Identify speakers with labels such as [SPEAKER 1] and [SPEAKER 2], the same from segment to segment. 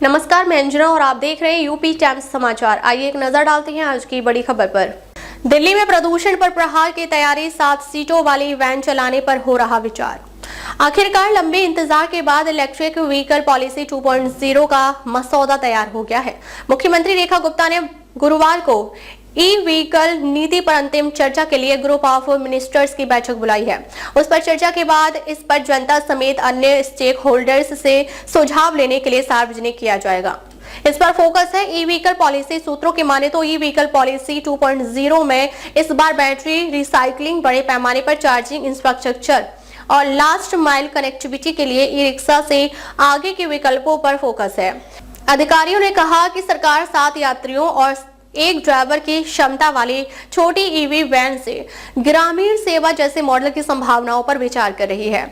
[SPEAKER 1] नमस्कार, मैं अंजना और आप देख रहे हैं यूपी टाइम्स समाचार। आइए एक नजर डालते हैं आज की बड़ी खबर पर। दिल्ली में प्रदूषण पर प्रहार की तैयारी, 7 सीटों वाली वैन चलाने पर हो रहा विचार। आखिरकार लंबे इंतजार के बाद इलेक्ट्रिक व्हीकल पॉलिसी 2.0 का मसौदा तैयार हो गया है। मुख्यमंत्री रेखा गुप्ता ने गुरुवार को ई व्हीकल नीति पर अंतिम चर्चा के लिए ग्रुप ऑफ मिनिस्टर्स की बैठक बुलाई है। उस पर चर्चा के बाद इस पर जनता समेत अन्य स्टेक होल्डर्स से सुझाव लेने के लिए सार्वजनिक किया जाएगा। इस पर फोकस है। ई व्हीकल पॉलिसी सूत्रों की माने तो ई व्हीकल पॉलिसी 2.0 में इस बार बैटरी रिसाइकलिंग, बड़े पैमाने पर चार्जिंग इंफ्रास्ट्रक्चर और लास्ट माइल कनेक्टिविटी के लिए ई रिक्शा से आगे के विकल्पों पर फोकस है। अधिकारियों ने कहा कि सरकार 7 यात्रियों और 1 ड्राइवर की क्षमता वाली छोटी ईवी वैन से ग्रामीण सेवा जैसे मॉडल की संभावनाओं पर विचार कर रही है।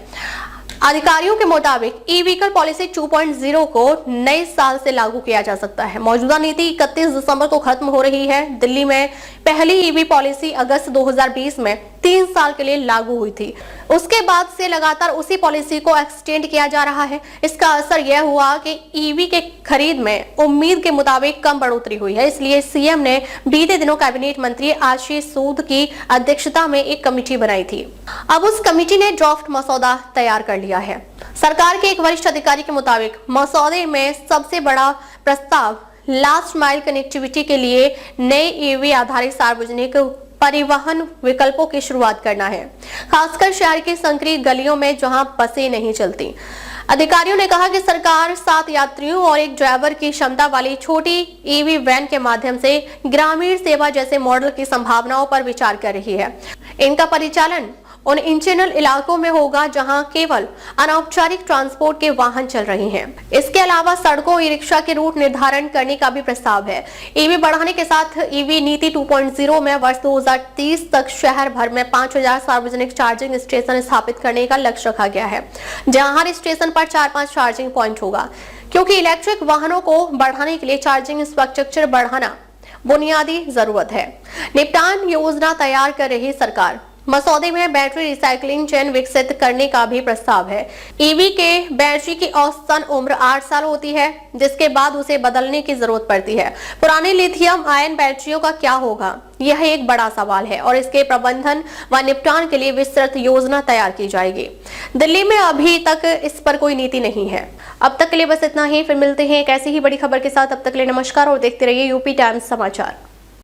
[SPEAKER 1] अधिकारियों के मुताबिक ई व्हीकल पॉलिसी 2.0 को नए साल से लागू किया जा सकता है। मौजूदा नीति 31 दिसंबर को खत्म हो रही है। दिल्ली में पहली ईवी पॉलिसी अगस्त 2020 में 3 साल के लिए लागू हुई थी। उसके बाद से लगातार उसी पॉलिसी को एक्सटेंड किया जा रहा है। इसका असर यह हुआ कि ईवी के खरीद में उम्मीद के मुताबिक कम बढ़ोतरी हुई है। इसलिए सीएम ने बीते दिनों कैबिनेट मंत्री आशीष सूद की अध्यक्षता में एक कमेटी बनाई थी। अब उस कमेटी ने ड्राफ्ट मसौदा तैयार कर लिया है। सरकार के एक वरिष्ठ अधिकारी के मुताबिक मसौदे में सबसे बड़ा प्रस्ताव लास्ट माइल कनेक्टिविटी के लिए नए ईवी आधारित सार्वजनिक परिवहन विकल्पों की शुरुआत करना है, खासकर शहर की संकरी गलियों में जहां बसें नहीं चलती। अधिकारियों ने कहा कि सरकार 7 यात्रियों और 1 ड्राइवर की क्षमता वाली छोटी ईवी वैन के माध्यम से ग्रामीण सेवा जैसे मॉडल की संभावनाओं पर विचार कर रही है। इनका परिचालन उन इंचनल इलाकों में होगा जहां केवल अनौपचारिक ट्रांसपोर्ट के वाहन चल रहे हैं। इसके अलावा सड़कों, ई रिक्शा के रूट निर्धारण करने का भी प्रस्ताव है। ईवी बढ़ाने के साथ ईवी नीति 2.0 में वर्ष 2030 तक शहर भर में 5000 सार्वजनिक चार्जिंग स्टेशन स्थापित करने का लक्ष्य रखा गया है, जहां हर स्टेशन पर 4-5 चार्जिंग पॉइंट होगा। क्योंकि इलेक्ट्रिक वाहनों को बढ़ाने के लिए चार्जिंग इंफ्रास्ट्रक्चर बढ़ाना बुनियादी जरूरत है। निपटान योजना तैयार कर रही सरकार। मसौदे में बैटरी रिसाइकलिंग चेन विकसित करने का भी प्रस्ताव है। ईवी के बैटरी की औसतन उम्र 8 साल होती है, जिसके बाद उसे बदलने की जरूरत पड़ती है। पुराने लिथियम आयन बैटरियों का क्या होगा, यह एक बड़ा सवाल है और इसके प्रबंधन व निपटान के लिए विस्तृत योजना तैयार की जाएगी। दिल्ली में अभी तक इस पर कोई नीति नहीं है। अब तक के लिए बस इतना ही। फिर मिलते हैं एक ऐसी ही बड़ी खबर के साथ। अब तक के लिए नमस्कार और देखते रहिए यूपी टाइम्स समाचार।